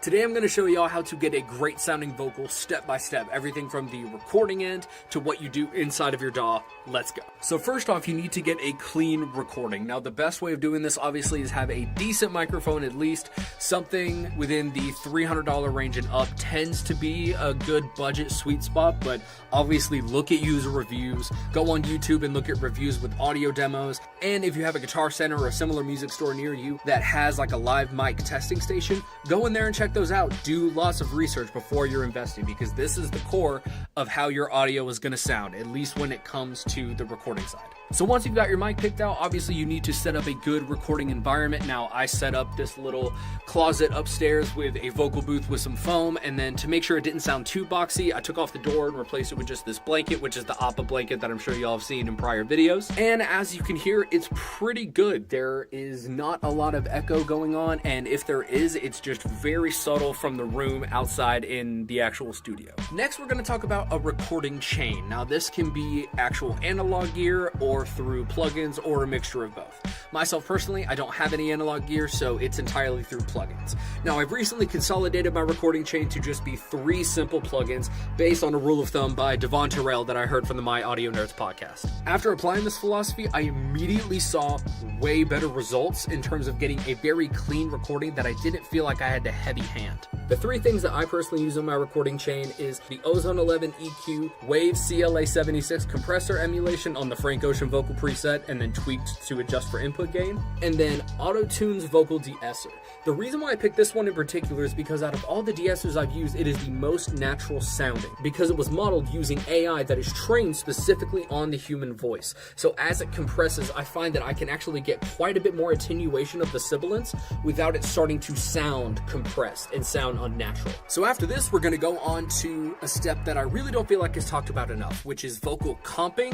Today I'm going to show y'all how to get a great sounding vocal step by step, everything from the recording end to what you do inside of your DAW. Let's go. So first off, you need to get a clean recording. Now the best way of doing this obviously is have a decent microphone, at least something within the $300 range and up tends to be a good budget sweet spot, but obviously look at user reviews, go on YouTube and look at reviews with audio demos, and if you have a Guitar Center or a similar music store near you that has like a live mic testing station, go in there and check those out. Do lots of research before you're investing, because this is the core of how your audio is going to sound, at least when it comes to the recording side. So once you've got your mic picked out, obviously you need to set up a good recording environment. Now I set up this little closet upstairs with a vocal booth with some foam, and then to make sure it didn't sound too boxy, I took off the door and replaced it with just this blanket, which is the Appa blanket that I'm sure y'all have seen in prior videos. And as you can hear, it's pretty good. There is not a lot of echo going on, and if there is, it's just very subtle from the room outside in the actual studio. Next, we're going to talk about a recording chain. Now this can be actual analog gear or through plugins or a mixture of both. Myself personally, I don't have any analog gear, so it's entirely through plugins. Now I've recently consolidated my recording chain to just be 3 simple plugins based on a rule of thumb by Devon Terrell that I heard from the My Audio Nerds podcast. After applying this philosophy, I immediately saw way better results in terms of getting a very clean recording that I didn't feel like I had to heavy hand. The 3 things that I personally use on my recording chain is the Ozone 11 EQ, Wave CLA 76 compressor emulation on the Frank Ocean vocal preset and then tweaked to adjust for input gain, and then Auto-Tune's vocal de-esser. The reason why I picked this one in particular is because out of all the de-essers I've used, it is the most natural sounding, because it was modeled using AI that is trained specifically on the human voice. So as it compresses, I find that I can actually get quite a bit more attenuation of the sibilance without it starting to sound compressed and sound unnatural. So after this, we're going to go on to a step that I really don't feel like is talked about enough, which is vocal comping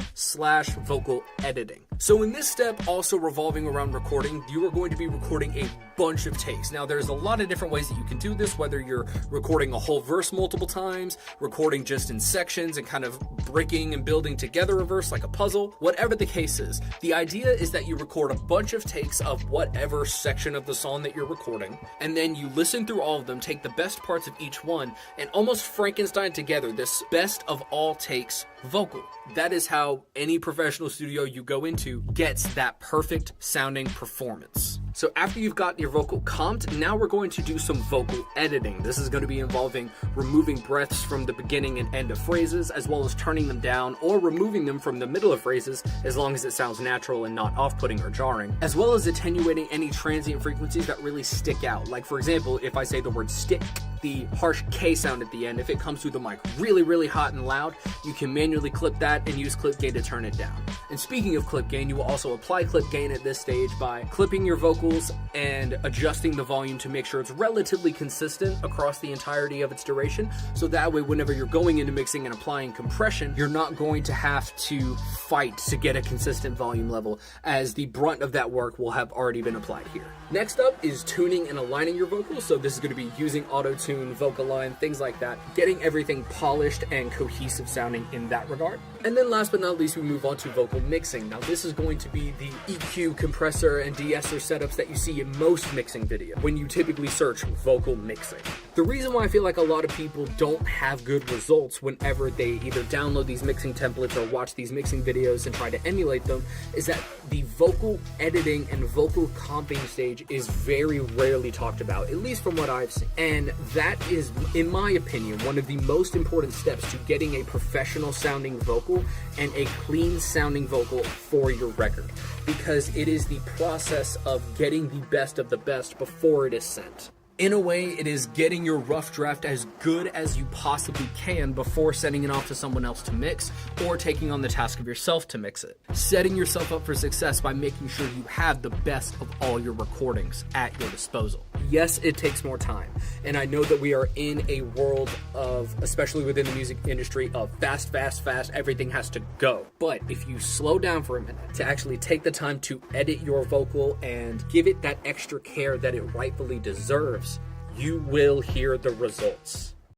/ vocal editing. So in this step, also revolving around recording, you are going to be recording a bunch of takes. Now there's a lot of different ways that you can do this, whether you're recording a whole verse multiple times, recording just in sections and kind of breaking and building together a verse like a puzzle, whatever the case is. The idea is that you record a bunch of takes of whatever section of the song that you're recording, and then you listen through all of them, take the best parts of each one, and almost Frankenstein together this best of all takes vocal. That is how any professional studio you go into gets that perfect sounding performance. So after you've got your vocal comped, now we're going to do some vocal editing. This is going to be involving removing breaths from the beginning and end of phrases, as well as turning them down or removing them from the middle of phrases, as long as it sounds natural and not off-putting or jarring, as well as attenuating any transient frequencies that really stick out. Like for example, if I say the word stick, the harsh K sound at the end, if it comes through the mic really, really hot and loud, you can manually clip that and use clip gain to turn it down. And speaking of clip gain, you will also apply clip gain at this stage by clipping your vocals and adjusting the volume to make sure it's relatively consistent across the entirety of its duration. So that way, whenever you're going into mixing and applying compression, you're not going to have to fight to get a consistent volume level, as the brunt of that work will have already been applied here. Next up is tuning and aligning your vocals. So this is going to be using Auto-Tune, Vocaline, things like that, getting everything polished and cohesive sounding in that regard. And then last but not least, we move on to vocal mixing. Now this is going to be the EQ, compressor, and de-esser setups that you see in most mixing videos when you typically search vocal mixing. The reason why I feel like a lot of people don't have good results whenever they either download these mixing templates or watch these mixing videos and try to emulate them is that the vocal editing and vocal comping stage is very rarely talked about, at least from what I've seen. And that is, in my opinion, one of the most important steps to getting a professional sounding vocal and a clean sounding vocal for your record, because it is the process of getting the best of the best before it is sent. In a way, it is getting your rough draft as good as you possibly can before sending it off to someone else to mix, or taking on the task of yourself to mix it. Setting yourself up for success by making sure you have the best of all your recordings at your disposal. Yes, it takes more time, and I know that we are in a world of, especially within the music industry, of fast, everything has to go. But if you slow down for a minute to actually take the time to edit your vocal and give it that extra care that it rightfully deserves, you will hear the results.